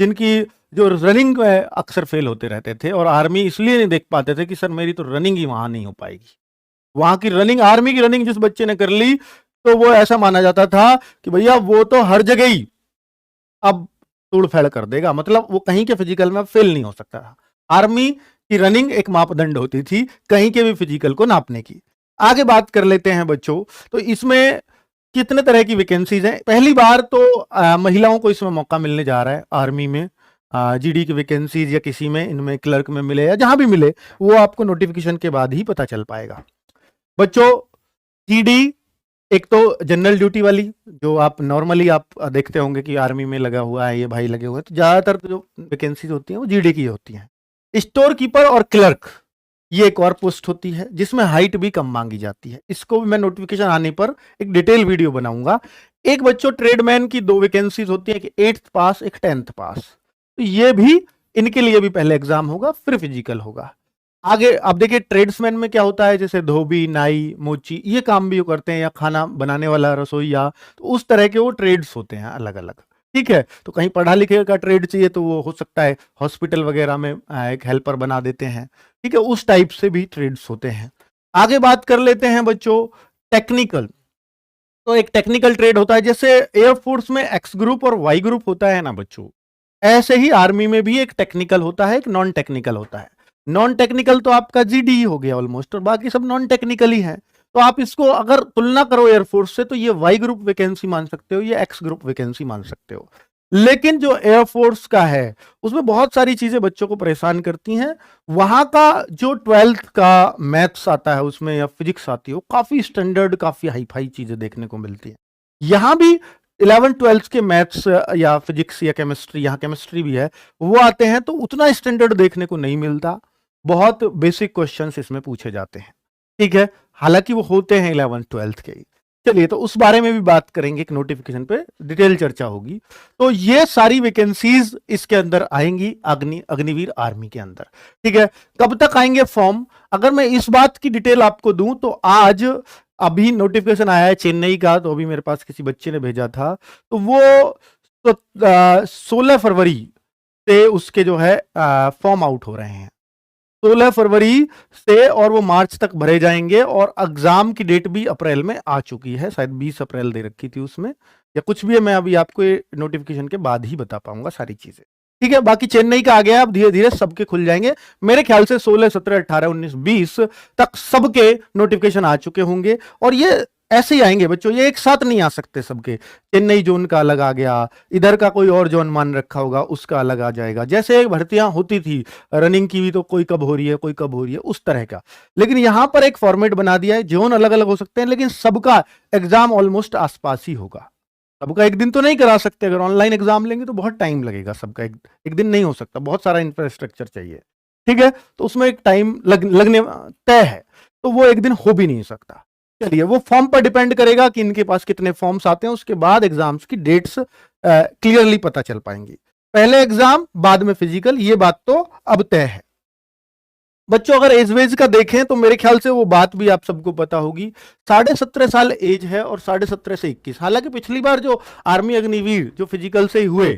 जिनकी जो रनिंग अक्सर फेल होते रहते थे, और आर्मी इसलिए नहीं देख पाते थे कि सर मेरी तो रनिंग ही वहां नहीं हो पाएगी। वहां की रनिंग, आर्मी की रनिंग जिस बच्चे ने कर ली, तो वो ऐसा माना जाता था कि भैया वो तो हर जगह ही अब तोड़ फेड़ कर देगा, मतलब वो कहीं के फिजिकल में फेल नहीं हो सकता था। आर्मी की रनिंग एक मापदंड होती थी कहीं के भी फिजिकल को नापने की। आगे बात कर लेते हैं बच्चों, तो इसमें कितने तरह की वैकेंसीज हैं। पहली बार तो महिलाओं को इसमें मौका मिलने जा रहा है आर्मी में। जीडी की वैकेंसीज या किसी में, इनमें क्लर्क में मिले या जहां भी मिले, वो आपको नोटिफिकेशन के बाद ही पता चल पाएगा बच्चों। जीडी एक तो जनरल ड्यूटी वाली, जो आप नॉर्मली आप देखते होंगे कि आर्मी में लगा हुआ है, ये भाई लगे हुए हैं, तो ज्यादातर जो वैकेंसीज होती हैं वो जीडी की होती हैं। स्टोर कीपर और क्लर्क, ये एक और पोस्ट होती है जिसमें हाइट भी कम मांगी जाती है। इसको भी मैं नोटिफिकेशन आने पर एक डिटेल वीडियो बनाऊंगा। एक बच्चों ट्रेडमैन की 2 वैकेंसीज होती है, कि 8th पास, एक 10th पास। तो ये भी, इनके लिए भी पहले एग्जाम होगा, फिर फिजिकल होगा। आगे आप देखिए ट्रेड्समैन में क्या होता है, जैसे धोबी, नाई, मोची, ये काम भी वो करते हैं, या खाना बनाने वाला रसोईया, तो उस तरह के वो ट्रेड्स होते हैं अलग अलग। ठीक है, तो कहीं पढ़ा लिखे का ट्रेड चाहिए तो वो हो सकता है हॉस्पिटल वगैरह में एक हेल्पर बना देते हैं। ठीक है, उस टाइप से भी ट्रेड्स होते हैं। आगे बात कर लेते हैं बच्चों टेक्निकल। तो एक टेक्निकल ट्रेड होता है, जैसे एयरफोर्स में एक्स ग्रुप और वाई ग्रुप होता है ना बच्चों, ऐसे ही आर्मी में भी एक टेक्निकल होता है, एक नॉन टेक्निकल होता है। नॉन टेक्निकल तो आपका जीडी ही हो गया ऑलमोस्ट, और बाकी सब नॉन टेक्निकल ही है। तो आप इसको अगर तुलना करो एयरफोर्स से, तो ये वाई ग्रुप वैकेंसी मान सकते हो, ये एक्स ग्रुप वैकेंसी मान सकते हो। लेकिन जो एयरफोर्स का है उसमें बहुत सारी चीजें बच्चों को परेशान करती हैं। वहां का जो 12th का मैथ्स आता है उसमें, या फिजिक्स आती है, वो काफी स्टैंडर्ड, काफी हाई फाई चीजें देखने को मिलती है। यहां भी 11th-12th के मैथ्स या फिजिक्स या केमिस्ट्री, यहाँ केमिस्ट्री भी है, वो आते हैं, तो उतना स्टैंडर्ड देखने को नहीं मिलता। बहुत बेसिक क्वेश्चंस इसमें पूछे जाते हैं। ठीक है, हालांकि वो होते हैं 11th-12th के ही। चलिए, तो उस बारे में भी बात करेंगे, एक नोटिफिकेशन पे डिटेल चर्चा होगी। तो ये सारी वैकेंसीज इसके अंदर आएंगी अग्निवीर आर्मी के अंदर। ठीक है, कब तक आएंगे फॉर्म, अगर मैं इस बात की डिटेल आपको दूं, तो आज अभी नोटिफिकेशन आया है चेन्नई का, तो अभी मेरे पास किसी बच्चे ने भेजा था, तो वो तो 16 फरवरी से उसके जो है फॉर्म आउट हो रहे हैं, 16 फरवरी से, और वो मार्च तक भरे जाएंगे। और एग्जाम की डेट भी अप्रैल में आ चुकी है, शायद 20 अप्रैल दे रखी थी उसमें, या कुछ भी है, मैं अभी आपको नोटिफिकेशन के बाद ही बता पाऊंगा सारी चीजें। ठीक है, बाकी चेन्नई का आ गया, अब धीरे धीरे सबके खुल जाएंगे। मेरे ख्याल से 16, 17, 18, 19, 20 तक सबके नोटिफिकेशन आ चुके होंगे। और ये ऐसे ही आएंगे बच्चों, ये एक साथ नहीं आ सकते सबके। चेन्नई जोन का अलग आ गया, इधर का कोई और जोन मान रखा होगा उसका अलग आ जाएगा। जैसे भर्तियां होती थी रनिंग की भी, तो कोई कब हो रही है, कोई कब हो रही है, उस तरह का। लेकिन यहां पर एक फॉर्मेट बना दिया है, जोन अलग अलग हो सकते हैं, लेकिन सबका एग्जाम ऑलमोस्ट आसपास ही होगा। सबका एक दिन तो नहीं करा सकते, अगर ऑनलाइन एग्जाम लेंगे तो बहुत टाइम लगेगा, सबका एक दिन नहीं हो सकता, बहुत सारा इंफ्रास्ट्रक्चर चाहिए। ठीक है, तो उसमें एक टाइम लगने तय है, तो वो एक दिन हो भी नहीं सकता। चलिए, वो फॉर्म पर डिपेंड करेगा कि इनके पास कितने फॉर्म्स आते हैं, उसके बाद एग्जाम्स की डेट्स क्लियरली पता चल पाएंगी। पहले एग्जाम, बाद में फिजिकल, ये बात तो अब तय है बच्चों। अगर एज वेज का देखें तो मेरे ख्याल से वो बात भी आप सबको पता होगी, 17.5 साल एज है, और 17.5 से 21। हालांकि पिछली बार जो आर्मी अग्निवीर जो फिजिकल से ही हुए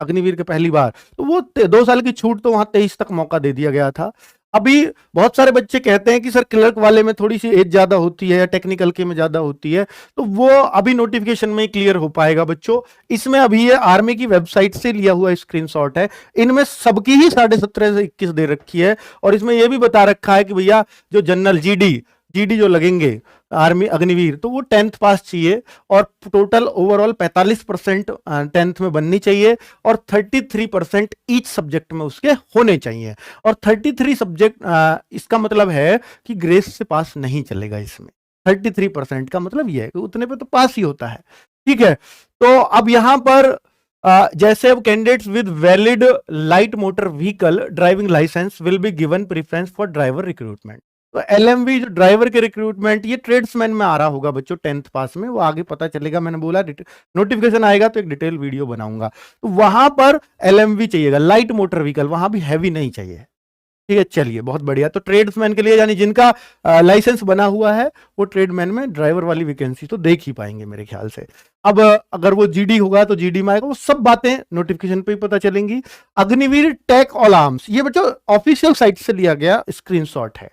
अग्निवीर के पहली बार, तो वो 2 साल की छूट, तो वहां 23 तक मौका दे दिया गया था। अभी बहुत सारे बच्चे कहते हैं कि सर क्लर्क वाले में थोड़ी सी एज ज्यादा होती है, या टेक्निकल के में ज्यादा होती है, तो वो अभी नोटिफिकेशन में क्लियर हो पाएगा बच्चों। इसमें अभी ये आर्मी की वेबसाइट से लिया हुआ स्क्रीनशॉट है, इनमें सबकी ही 17.5 से 21 दे रखी है। और इसमें यह भी बता रखा है कि भैया जो जनरल जीडी जो लगेंगे आर्मी अग्निवीर, तो वो 10th पास चाहिए, और टोटल ओवरऑल 45% 10th में बननी चाहिए, और 33% ईच सब्जेक्ट में उसके होने चाहिए। और 33 सब्जेक्ट, इसका मतलब है कि ग्रेस से पास नहीं चलेगा इसमें। 33% का मतलब यह है कि उतने पे तो पास ही होता है। ठीक है, तो अब यहां पर जैसे अब candidates with valid light motor vehicle driving licence will be given preference for driver recruitment. तो एलएमवी जो ड्राइवर के रिक्रूटमेंट, ये ट्रेड्समैन में आ रहा होगा बच्चों 10th पास में, वो आगे पता चलेगा। मैंने बोला नोटिफिकेशन आएगा तो एक डिटेल वीडियो बनाऊंगा। तो वहां पर एलएमवी चाहिएगा, लाइट मोटर व्हीकल, वहां भी हैवी नहीं चाहिए। ठीक है, चलिए बहुत बढ़िया। तो ट्रेड्समैन के लिए यानी जिनका लाइसेंस बना हुआ है वो ट्रेडमैन में ड्राइवर वाली वैकेंसी तो देख ही पाएंगे मेरे ख्याल से। अब अगर वो जीडी होगा तो जीडी में आएगा, वो सब बातें नोटिफिकेशन पे ही पता चलेंगी। अग्निवीर टेक ऑल आर्म्स, ये बच्चों ऑफिशियल साइट से लिया गया स्क्रीनशॉट है।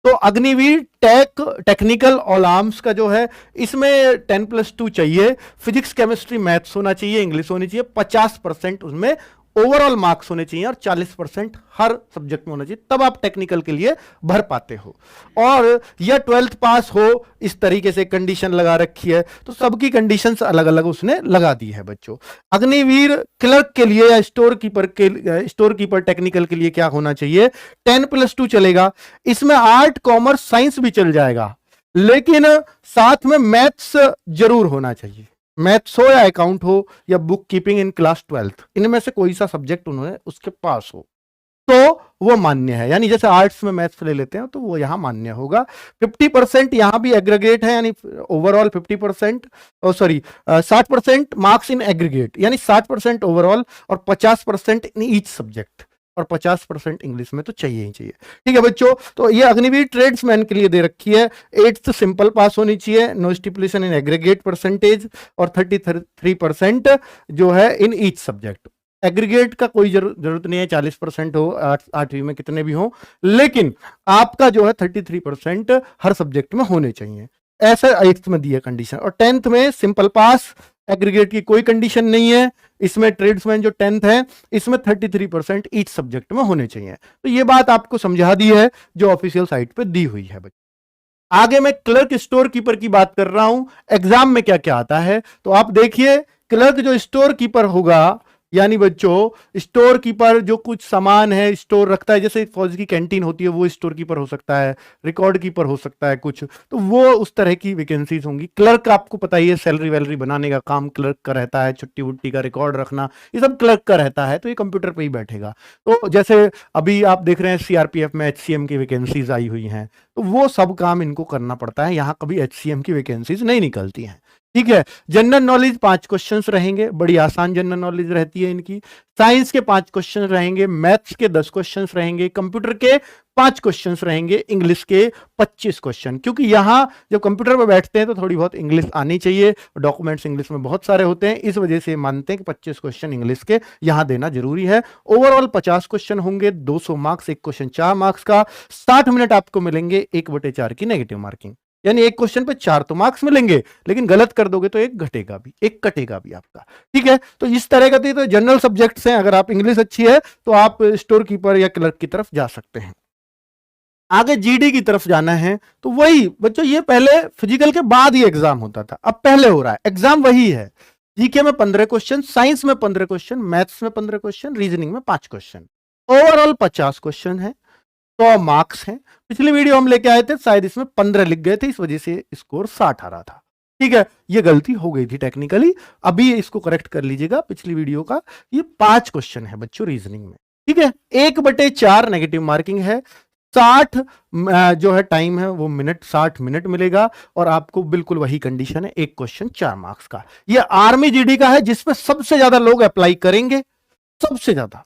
तो अग्निवीर टेक्निकल ऑल आर्म्स का जो है, इसमें 10+2 चाहिए, फिजिक्स केमिस्ट्री मैथ्स होना चाहिए, इंग्लिश होनी चाहिए, 50% उसमें ओवरऑल मार्क्स होने चाहिए और 40% हर सब्जेक्ट में होना चाहिए, तब आप टेक्निकल के लिए भर पाते हो। और यह 12th पास हो, इस तरीके से कंडीशन लगा रखी है। तो सबकी कंडीशंस अलग अलग उसने लगा दी है बच्चों। अग्निवीर क्लर्क के लिए या स्टोर कीपर टेक्निकल के लिए क्या होना चाहिए, 10+2 चलेगा। इसमें आर्ट कॉमर्स साइंस भी चल जाएगा, लेकिन साथ में मैथ्स जरूर होना चाहिए। मैथ्स हो या अकाउंट हो या book keeping in class 12th, इनमें से कोई सा सब्जेक्ट उन्होंने उसके पास हो तो वो मान्य है। यानी जैसे आर्ट्स में मैथ्स ले लेते हैं तो वो यहां मान्य होगा। 50% यहां भी एग्रीगेट है, यानी overall 50%, sorry 60% marks in aggregate, यानी 60% ओवरऑल और 50% इन ईच सब्जेक्ट, और 50% इंग्लिश में तो चाहिए ही चाहिए। ठीक है बच्चों, तो ये अग्निवीर ट्रेड्समैन के लिए दे रखी है। 8th सिंपल पास होनी चाहिए, no stipulation in aggregate percentage, और 33% जो है इन ईच सब्जेक्ट। एग्रीगेट का कोई जरूरत नहीं है, 40% हो, 8वीं में कितने भी हो, लेकिन आपका जो है 33% हर सब्जेक्ट में होने चाहिए, ऐसा 8th में दिया कंडीशन। और 10th में सिंपल पास, एग्रीगेट की कोई कंडीशन नहीं है। इसमें ट्रेड्समैन जो 10th है, इसमें 33% ईच सब्जेक्ट में होने चाहिए। तो ये बात आपको समझा दी है जो ऑफिशियल साइट पे दी हुई है। आगे मैं क्लर्क स्टोर कीपर की बात कर रहा हूं, एग्जाम में क्या क्या आता है। तो आप देखिए, क्लर्क जो स्टोर कीपर होगा, यानी बच्चों स्टोर कीपर जो कुछ सामान है स्टोर रखता है, जैसे फौज की कैंटीन होती है वो स्टोर कीपर हो सकता है, रिकॉर्ड कीपर हो सकता है कुछ, तो वो उस तरह की वैकेंसीज होंगी। क्लर्क आपको पता ही है, सैलरी वैलरी बनाने का काम क्लर्क का रहता है, छुट्टी वुट्टी का रिकॉर्ड रखना, ये सब क्लर्क का रहता है, तो ये कंप्यूटर पर ही बैठेगा। तो जैसे अभी आप देख रहे हैं सीआरपीएफ में HCM की वैकेंसीज आई हुई हैं, तो वो सब काम इनको करना पड़ता है, यहाँ कभी HCM की वैकेंसीज नहीं निकलती हैं। ठीक है, जनरल नॉलेज 5 क्वेश्चंस रहेंगे, बड़ी आसान जनरल नॉलेज रहती है इनकी। साइंस के 5 क्वेश्चन रहेंगे, मैथ्स के 10 क्वेश्चंस रहेंगे, कंप्यूटर के 5 क्वेश्चंस रहेंगे, इंग्लिश के 25 क्वेश्चन, क्योंकि यहां जब कंप्यूटर पर बैठते हैं तो थोड़ी बहुत इंग्लिश आनी चाहिए, डॉक्यूमेंट्स इंग्लिश में बहुत सारे होते हैं, इस वजह से मानते हैं कि 25 क्वेश्चन इंग्लिश के यहां देना जरूरी है। ओवरऑल 50 क्वेश्चन होंगे, 200 मार्क्स, एक क्वेश्चन 4 मार्क्स का, 60 मिनट आपको मिलेंगे, 1/4 की नेगेटिव मार्किंग, यानी एक क्वेश्चन पे 4 तो मार्क्स मिलेंगे, लेकिन गलत कर दोगे तो एक घटेगा भी, एक कटेगा भी आपका। ठीक है, तो इस तरह का तो जनरल सब्जेक्ट्स हैं, अगर आप इंग्लिश अच्छी है तो आप स्टोर कीपर या क्लर्क की तरफ जा सकते हैं। आगे जीडी की तरफ जाना है, तो वही बच्चों, ये पहले फिजिकल के बाद ही एग्जाम होता था, अब पहले हो रहा है। एग्जाम वही है, जीके में 15 क्वेश्चन, साइंस में 15 क्वेश्चन, मैथ्स में 15 क्वेश्चन, रीजनिंग में 5 क्वेश्चन, ओवरऑल 50 क्वेश्चन है, 100 मार्क्स हैं। पिछली वीडियो हम लेके आए थे, शायद इसमें 15 लिख गए थे, इस वजह से स्कोर 60 आ रहा था। ठीक है, ये गलती हो गई थी टेक्निकली, अभी इसको करेक्ट कर लीजिएगा पिछली वीडियो का। ये 5 क्वेश्चन है बच्चों रीजनिंग में। ठीक है, 1/4 नेगेटिव मार्किंग है, 60 जो है टाइम है वो मिनट, 60 मिनट मिलेगा, और आपको बिल्कुल वही कंडीशन है, एक क्वेश्चन 4 मार्क्स का। ये आर्मी जीडी का है जिसपे सबसे ज्यादा लोग अप्लाई करेंगे, सबसे ज्यादा।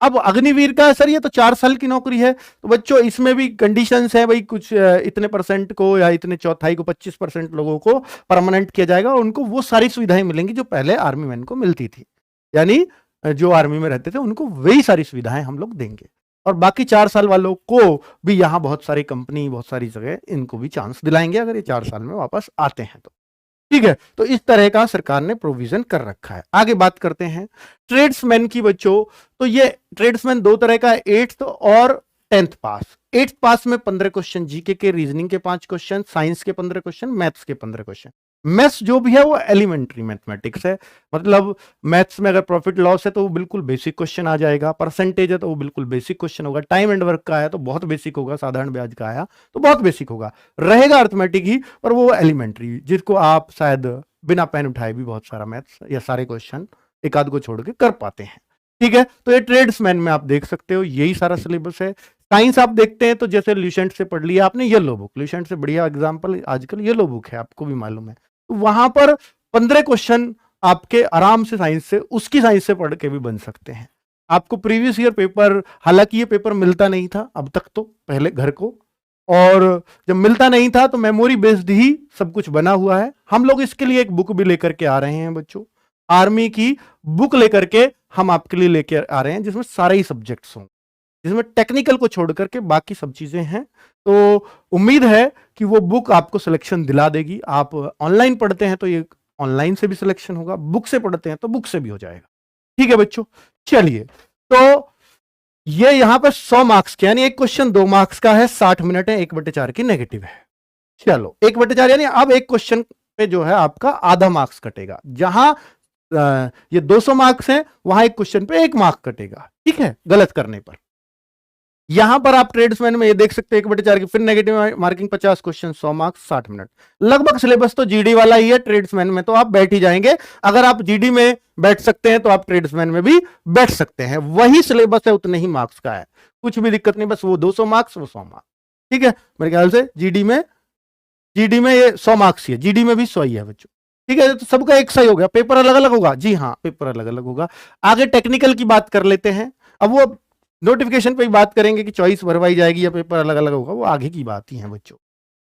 अब अग्निवीर का सर ये तो 4 साल की नौकरी है, तो बच्चों इसमें भी कंडीशंस है भाई, कुछ इतने परसेंट को या इतने चौथाई को 25% लोगों को परमानेंट किया जाएगा, और उनको वो सारी सुविधाएं मिलेंगी जो पहले आर्मी मैन को मिलती थी, यानी जो आर्मी में रहते थे उनको वही सारी सुविधाएं हम लोग देंगे। और बाकी 4 साल वालों को भी यहाँ बहुत सारी कंपनी, बहुत सारी जगह इनको भी चांस दिलाएंगे अगर ये 4 साल में वापस आते हैं तो। ठीक है, तो इस तरह का सरकार ने प्रोविजन कर रखा है। आगे बात करते हैं ट्रेड्समैन की बच्चों, तो ये ट्रेड्समैन 2 तरह का है, 8th और 10th पास। 8th पास में 15 क्वेश्चन जीके के, रीजनिंग के 5 क्वेश्चन, साइंस के 15 क्वेश्चन, मैथ्स के 15 क्वेश्चन। मैथ्स जो भी है वो एलिमेंट्री मैथमेटिक्स है, मतलब मैथ्स में अगर प्रॉफिट लॉस है तो वो बिल्कुल बेसिक क्वेश्चन आ जाएगा, परसेंटेज है तो वो बिल्कुल बेसिक क्वेश्चन होगा, टाइम एंड वर्क का है तो बहुत बेसिक होगा, साधारण ब्याज का आया तो बहुत बेसिक होगा, रहेगा अर्थमेटिक ही, पर वो एलिमेंट्री जिसको आप शायद बिना पेन उठाए भी बहुत सारा मैथ्स या सारे क्वेश्चन एक आध को छोड़ के कर पाते हैं। ठीक है, तो ये ट्रेड्समैन में आप देख सकते हो यही सारा सिलेबस है। साइंस आप देखते हैं तो जैसे ल्यूसेंट से पढ़ लिया आपने, येलो बुक, ल्यूसेंट से बढ़िया एग्जाम्पल आजकल येलो बुक है, आपको भी मालूम है, तो वहां पर 15 क्वेश्चन आपके आराम से साइंस से, उसकी साइंस से पढ़ के भी बन सकते हैं। आपको प्रीवियस ईयर पेपर, हालांकि ये पेपर मिलता नहीं था अब तक तो, पहले घर को, और जब मिलता नहीं था तो मेमोरी बेस्ड ही सब कुछ बना हुआ है। हम लोग इसके लिए एक बुक भी लेकर के आ रहे हैं बच्चों, आर्मी की बुक लेकर के हम आपके लिए लेकर आ रहे हैं, जिसमें सारे ही सब्जेक्ट्स हों, जिसमें टेक्निकल को छोड़ करके बाकी सब चीजें हैं। तो उम्मीद है कि वो बुक आपको सिलेक्शन दिला देगी। आप ऑनलाइन पढ़ते हैं तो ये ऑनलाइन से भी सिलेक्शन होगा, बुक से पढ़ते हैं तो बुक से भी हो जाएगा। ठीक है बच्चों, चलिए, तो ये यहां पर 100 मार्क्स के, यानी एक क्वेश्चन 2 मार्क्स का है, 60 मिनट है, 1/4 की नेगेटिव है। चलो 1/4 यानी अब एक क्वेश्चन पे जो है आपका आधा मार्क्स कटेगा, जहां ये 200 मार्क्स हैं वहां एक क्वेश्चन पे 1 मार्क कटेगा, ठीक है, गलत करने पर। यहां पर आप ट्रेड्समैन में ये देख सकते हैं 1/4 की, फिर negative marking 50 question, 100 marks, 60 minute. लगभग सिलेबस तो जीडी वाला ही है, ट्रेड्समैन में तो आप बैठ ही जाएंगे। अगर आप जीडी में बैठ सकते हैं तो आप ट्रेड्समैन में भी बैठ सकते हैं, वही सिलेबस है, उतने ही मार्क्स का है, कुछ भी दिक्कत नहीं, बस वो 200 मार्क्स, वो 100 मार्क्स, ठीक है। मेरे ख्याल से जीडी में ये 100 मार्क्स ही है, जीडी में भी 100 ही है बच्चों, ठीक है। तो सबका एक सही हो गया, पेपर अलग अलग होगा, जी हाँ, पेपर अलग अलग होगा। आगे टेक्निकल की बात कर लेते हैं। अब वो नोटिफिकेशन पे ही बात करेंगे कि चॉइस भरवाई जाएगी या पेपर अलग अलग होगा, वो आगे की बात ही है बच्चों,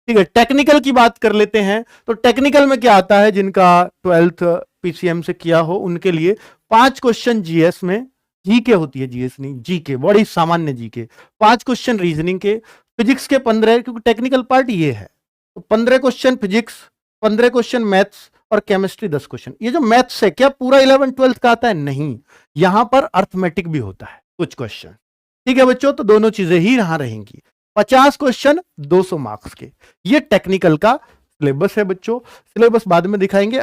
ठीक है। टेक्निकल की बात कर लेते हैं। तो टेक्निकल में क्या आता है, जिनका 12th पीसीएम से किया हो उनके लिए 5 क्वेश्चन जीएस में, जीके होती है, जीएस नहीं, जीके, बड़ी सामान्य जीके, 5 क्वेश्चन रीजनिंग के, फिजिक्स के 15, क्योंकि टेक्निकल पार्ट ये है, तो 15 क्वेश्चन फिजिक्स, 15 क्वेश्चन मैथ्स और केमिस्ट्री 10 क्वेश्चन। ये जो मैथ्स है क्या पूरा 11th 12th का आता है? नहीं, यहां पर अर्थमेटिक भी होता है कुछ क्वेश्चन, ठीक है बच्चों। तो दोनों चीजें ही यहां रहेंगी। 50 क्वेश्चन 200 मार्क्स के, ये टेक्निकल का सिलेबस है बच्चों। सिलेबस बाद में दिखाएंगे,